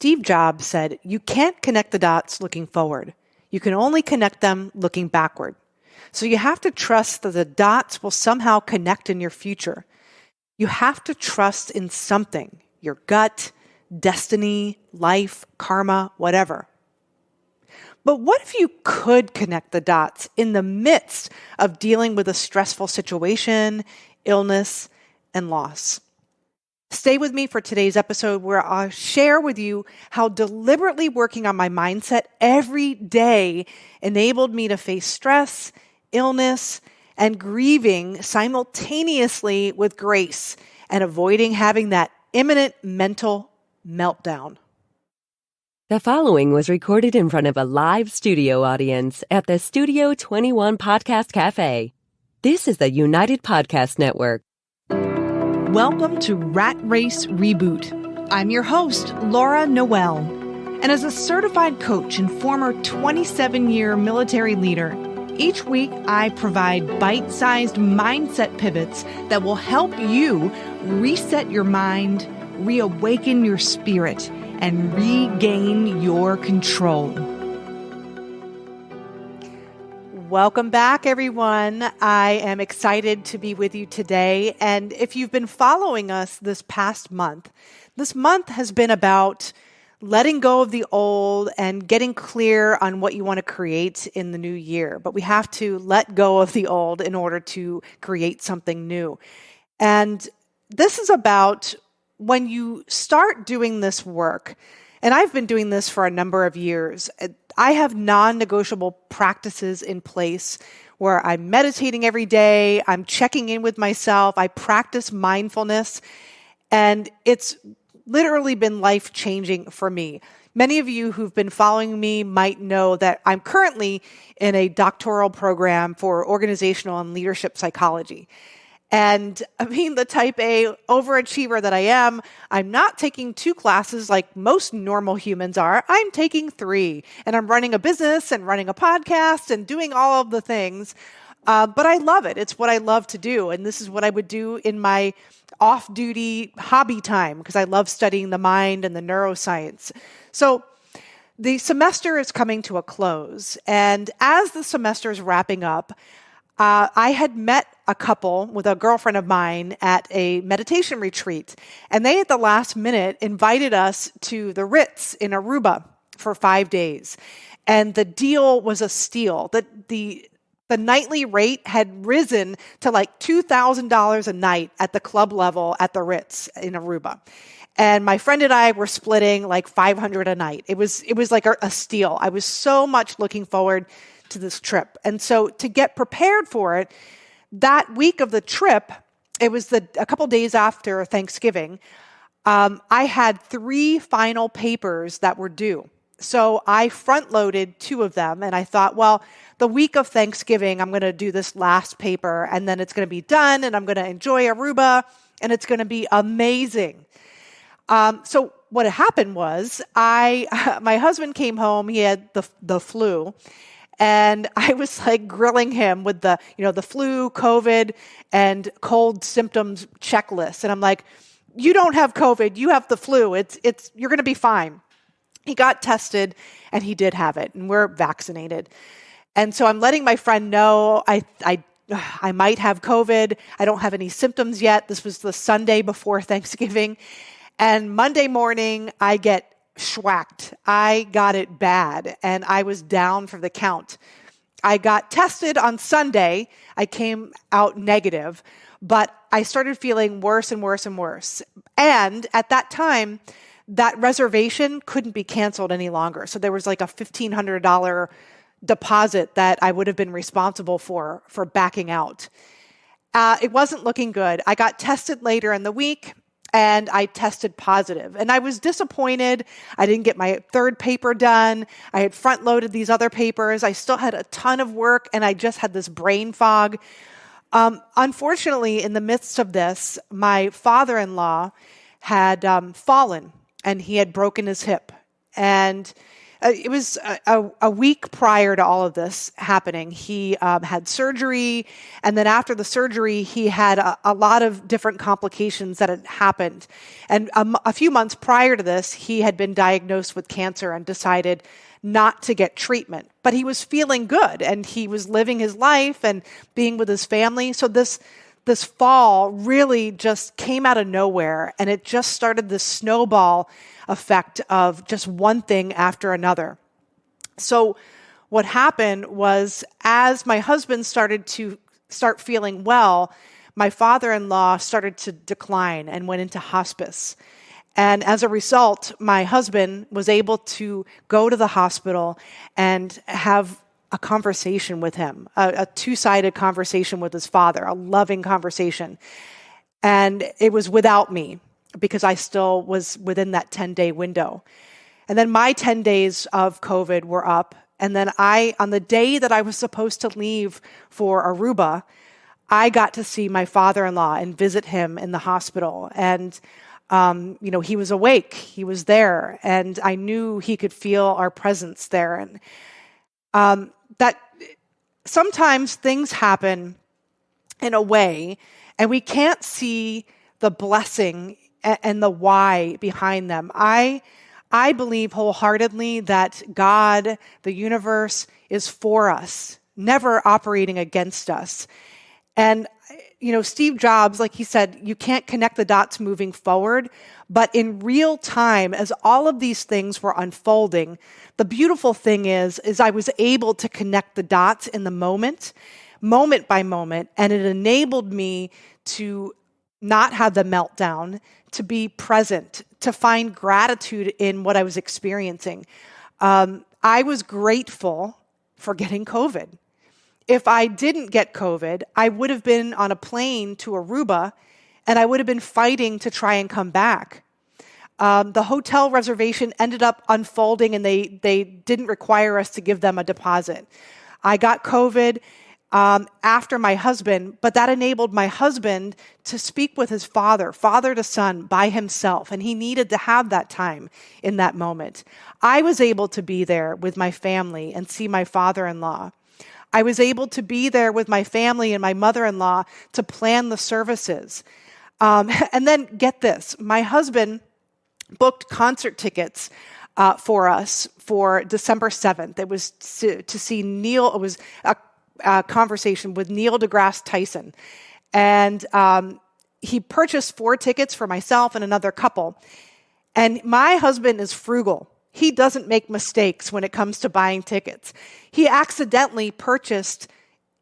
Steve Jobs said, "You can't connect the dots looking forward. You can only connect them looking backward." So you have to trust that the dots will somehow connect in your future. You have to trust in something, your gut, destiny, life, karma, whatever. But what if you could connect the dots in the midst of dealing with a stressful situation, illness, and loss? Stay with me for today's episode where I'll share with you how deliberately working on my mindset every day enabled me to face stress, illness, and grieving simultaneously with grace and avoiding having that imminent mental meltdown. The following was recorded in front of a live studio audience at the Studio 21 Podcast Cafe. This is the United Podcast Network. Welcome to Rat Race Reboot. I'm your host, Laura Noel. And as a certified coach and former 27-year military leader, each week I provide bite-sized mindset pivots that will help you reset your mind, reawaken your spirit, and regain your control. Welcome back, everyone. I am excited to be with you today. And if you've been following us this past month, this month has been about letting go of the old and getting clear on what you want to create in the new year. But we have to let go of the old in order to create something new. And this is about when you start doing this work, and I've been doing this for a number of years. I have non-negotiable practices in place where I'm meditating every day, I'm checking in with myself, I practice mindfulness, and it's literally been life-changing for me. Many of you who've been following me might know that I'm currently in a doctoral program for organizational and leadership psychology. And I mean, the type A overachiever that I am, I'm not taking 2 classes like most normal humans are. I'm taking 3. And I'm running a business and running a podcast and doing all of the things. But I love it. It's what I love to do. And this is what I would do in my off-duty hobby time because I love studying the mind and the neuroscience. So the semester is coming to a close. And as the semester is wrapping up, I had met a couple with a girlfriend of mine at a meditation retreat, and they at the last minute invited us to the Ritz in Aruba for 5 days. And the deal was a steal. The nightly rate had risen to like $2,000 a night at the club level at the Ritz in Aruba. And my friend and I were splitting like $500 a night. It was like a steal. I was so much looking forward to this trip. And so to get prepared for it, that week of the trip, it was a couple days after Thanksgiving, I had 3 final papers that were due. So I front-loaded 2 of them, and I thought, well, the week of Thanksgiving, I'm going to do this last paper, and then it's going to be done, and I'm going to enjoy Aruba, and it's going to be amazing. So what happened was, my husband came home, he had the flu, and I was like grilling him with the flu, COVID, and cold symptoms checklist. And I'm like, you don't have COVID, you have the flu. You're going to be fine. He got tested and he did have it, and we're vaccinated. And so I'm letting my friend know I might have COVID. I don't have any symptoms yet. This was the Sunday before Thanksgiving. And Monday morning, I get schwacked. I got it bad, and I was down for the count. I got tested on Sunday. I came out negative, but I started feeling worse and worse and worse. And at that time, that reservation couldn't be canceled any longer. So there was like a $1,500 deposit that I would have been responsible for backing out. It wasn't looking good. I got tested later in the week, and I tested positive. And I was disappointed. I didn't get my 3rd paper done. I had front-loaded these other papers. I still had a ton of work, and I just had this brain fog. Unfortunately, in the midst of this, my father-in-law had fallen, and he had broken his hip. And it was a week prior to all of this happening. He had surgery, and then after the surgery, he had a lot of different complications that had happened. And a few months prior to this, he had been diagnosed with cancer and decided not to get treatment. But he was feeling good, and he was living his life and being with his family. So this fall really just came out of nowhere, and it just started this snowball effect of just one thing after another. So what happened was, as my husband started to feeling well, my father-in-law started to decline and went into hospice. And as a result, my husband was able to go to the hospital and have a conversation with him, a two-sided conversation with his father, a loving conversation. And it was without me, because I still was within that 10-day window. And then my 10 days of COVID were up. And then on the day that I was supposed to leave for Aruba, I got to see my father-in-law and visit him in the hospital. And, he was awake, he was there, and I knew he could feel our presence there. And that sometimes things happen in a way, and we can't see the blessing and the why behind them. I believe wholeheartedly that God, the universe, is for us, never operating against us. And, Steve Jobs, like he said, you can't connect the dots moving forward, but in real time, as all of these things were unfolding, the beautiful thing is I was able to connect the dots in the moment by moment, and it enabled me to not have the meltdown, to be present, to find gratitude in what I was experiencing. I was grateful for getting COVID. If I didn't get COVID, I would have been on a plane to Aruba, and I would have been fighting to try and come back. The hotel reservation ended up unfolding, and they didn't require us to give them a deposit. I got COVID after my husband, but that enabled my husband to speak with his father to son, by himself, and he needed to have that time in that moment. I was able to be there with my family and see my father-in-law. I was able to be there with my family and my mother-in-law to plan the services. And then get this, my husband booked concert tickets for us for December 7th. It was to see Neil. It was a conversation with Neil deGrasse Tyson. And he purchased 4 tickets for myself and another couple. And my husband is frugal. He doesn't make mistakes when it comes to buying tickets. He accidentally purchased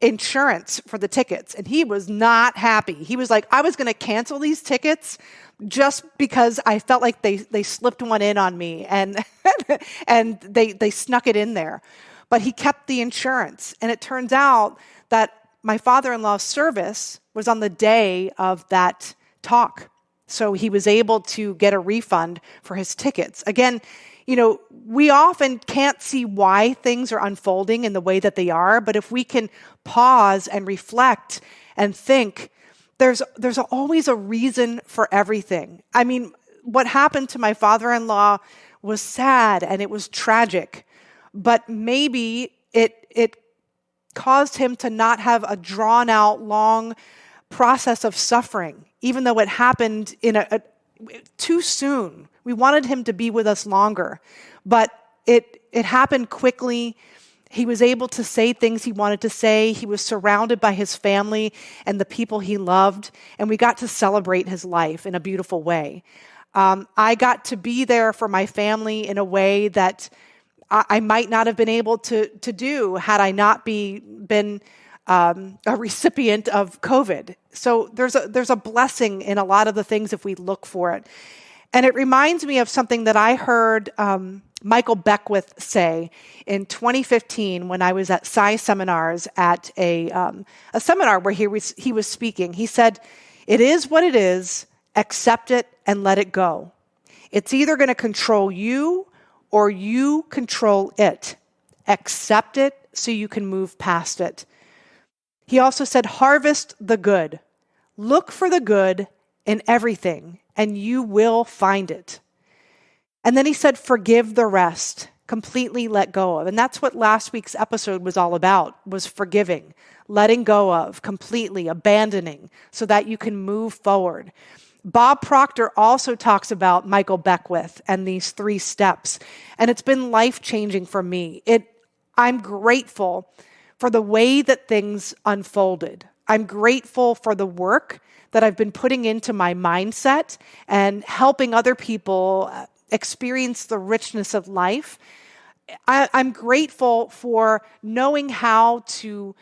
insurance for the tickets, and he was not happy. He was like, I was going to cancel these tickets just because I felt like they slipped one in on me, and and they snuck it in there. But he kept the insurance, and it turns out that my father-in-law's service was on the day of that talk. So he was able to get a refund for his tickets. Again, we often can't see why things are unfolding in the way that they are, but if we can pause and reflect and think, there's always a reason for everything. I mean, what happened to my father-in-law was sad and it was tragic, but maybe it caused him to not have a drawn-out, long process of suffering, even though it happened in too soon. We wanted him to be with us longer, but it happened quickly. He was able to say things he wanted to say. He was surrounded by his family and the people he loved, and we got to celebrate his life in a beautiful way. I got to be there for my family in a way that I might not have been able to do had I not been a recipient of COVID. So there's a blessing in a lot of the things if we look for it. And it reminds me of something that I heard Michael Beckwith say in 2015 when I was at Sci Seminars at a seminar where he was speaking. He said, "It is what it is, accept it and let it go. It's either going to control you or you control it. Accept it so you can move past it." He also said, harvest the good. Look for the good in everything, and you will find it. And then he said, forgive the rest. completely let go of. And that's what last week's episode was all about, was forgiving, letting go of, completely abandoning so that you can move forward. Bob Proctor also talks about Michael Beckwith and these 3 steps, and it's been life-changing for me. I'm grateful for the way that things unfolded. I'm grateful for the work that I've been putting into my mindset and helping other people experience the richness of life. I'm grateful for knowing how to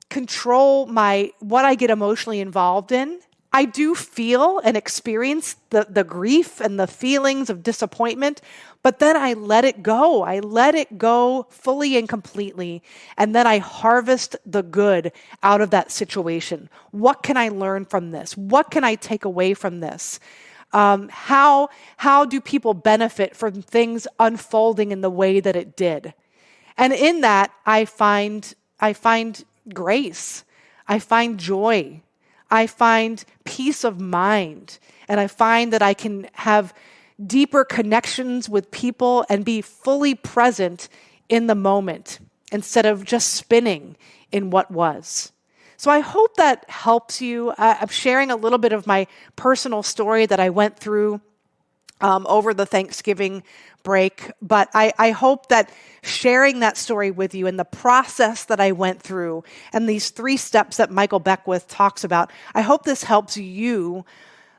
control what I get emotionally involved in. I do feel and experience the grief and the feelings of disappointment, but then I let it go. I let it go fully and completely, and then I harvest the good out of that situation. What can I learn from this? What can I take away from this? How do people benefit from things unfolding in the way that it did? And in that, I find grace. I find joy. I find peace of mind. And I find that I can have deeper connections with people and be fully present in the moment instead of just spinning in what was. So I hope that helps you. I'm sharing a little bit of my personal story that I went through over the Thanksgiving break, but I hope that sharing that story with you and the process that I went through and these 3 steps that Michael Beckwith talks about, I hope this helps you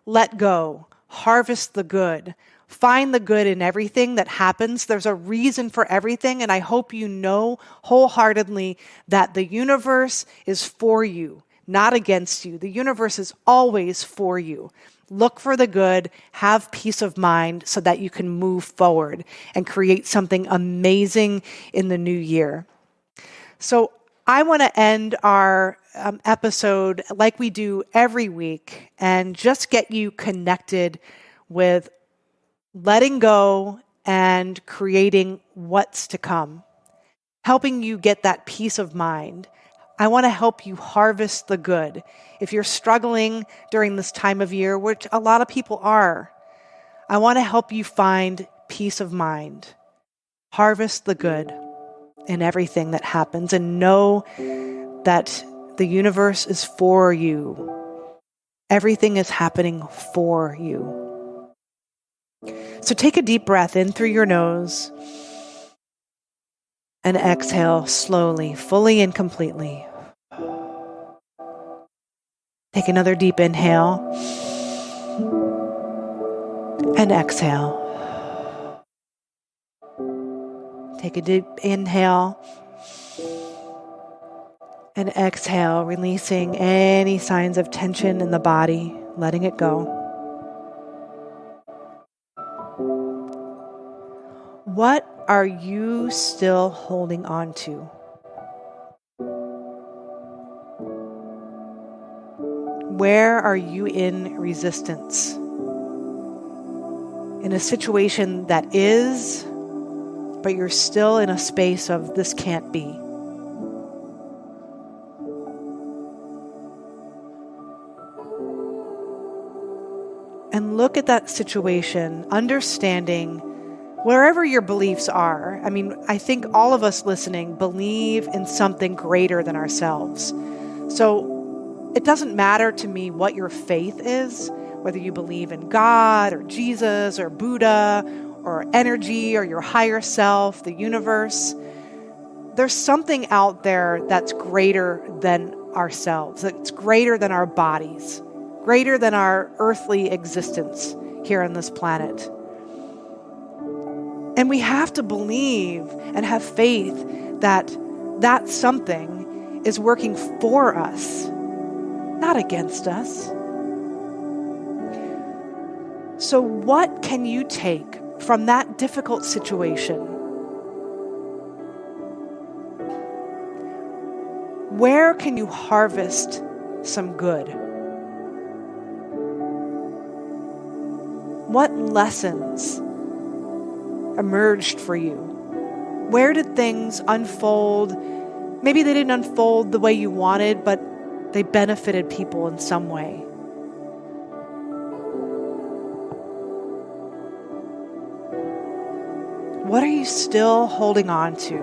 let go, harvest the good, find the good in everything that happens. There's a reason for everything, and I hope you know wholeheartedly that the universe is for you, not against you. The universe is always for you. Look for the good, have peace of mind so that you can move forward and create something amazing in the new year. So I want to end our episode like we do every week and just get you connected with letting go and creating what's to come, helping you get that peace of mind. I want to help you harvest the good. If you're struggling during this time of year, which a lot of people are, I want to help you find peace of mind. Harvest the good in everything that happens and know that the universe is for you. Everything is happening for you. So take a deep breath in through your nose and exhale slowly, fully and completely. Take another deep inhale and exhale. Take a deep inhale and exhale, releasing any signs of tension in the body, letting it go. What are you still holding on to? Where are you in resistance? In a situation that is, but you're still in a space of this can't be. And look at that situation, understanding wherever your beliefs are. I mean, I think all of us listening believe in something greater than ourselves. So it doesn't matter to me what your faith is, whether you believe in God or Jesus or Buddha or energy or your higher self, the universe. There's something out there that's greater than ourselves, that's greater than our bodies, greater than our earthly existence here on this planet. And we have to believe and have faith that that something is working for us, not against us. So what can you take from that difficult situation? Where can you harvest some good? What lessons emerged for you? Where did things unfold? Maybe they didn't unfold the way you wanted, but they benefited people in some way. What are you still holding on to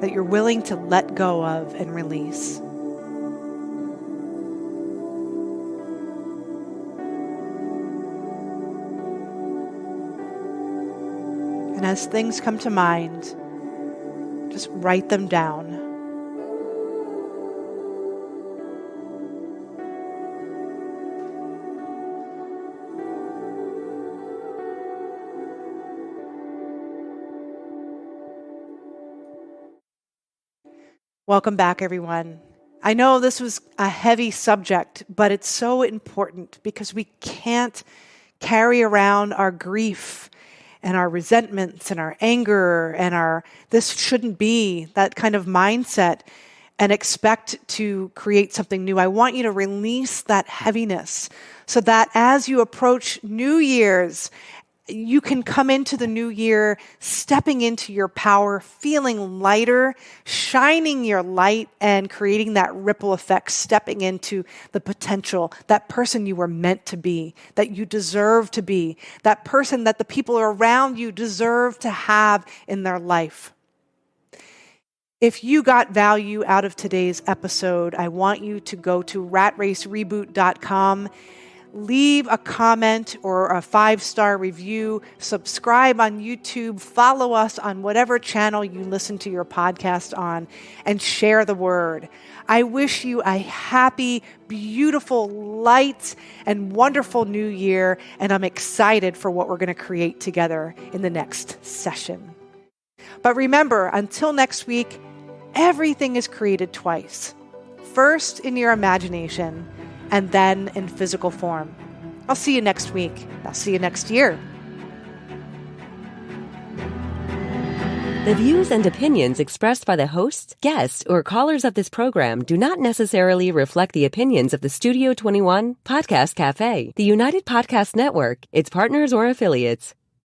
that you're willing to let go of and release? And as things come to mind, just write them down. Welcome back, everyone. I know this was a heavy subject, but it's so important because we can't carry around our grief and our resentments and our anger and this shouldn't be, that kind of mindset, and expect to create something new. I want you to release that heaviness so that as you approach New Year's, you can come into the new year stepping into your power, feeling lighter, shining your light, and creating that ripple effect, stepping into the potential, that person you were meant to be, that you deserve to be, that person that the people around you deserve to have in their life. If you got value out of today's episode, I want you to go to ratracereboot.com. Leave a comment or a 5-star review, subscribe on YouTube, follow us on whatever channel you listen to your podcast on, and share the word. I wish you a happy, beautiful, light, and wonderful new year, and I'm excited for what we're going to create together in the next session. But remember, until next week, everything is created twice. First in your imagination, and then in physical form. I'll see you next week. I'll see you next year. The views and opinions expressed by the hosts, guests, or callers of this program do not necessarily reflect the opinions of the Studio 21 Podcast Cafe, the United Podcast Network, its partners, or affiliates.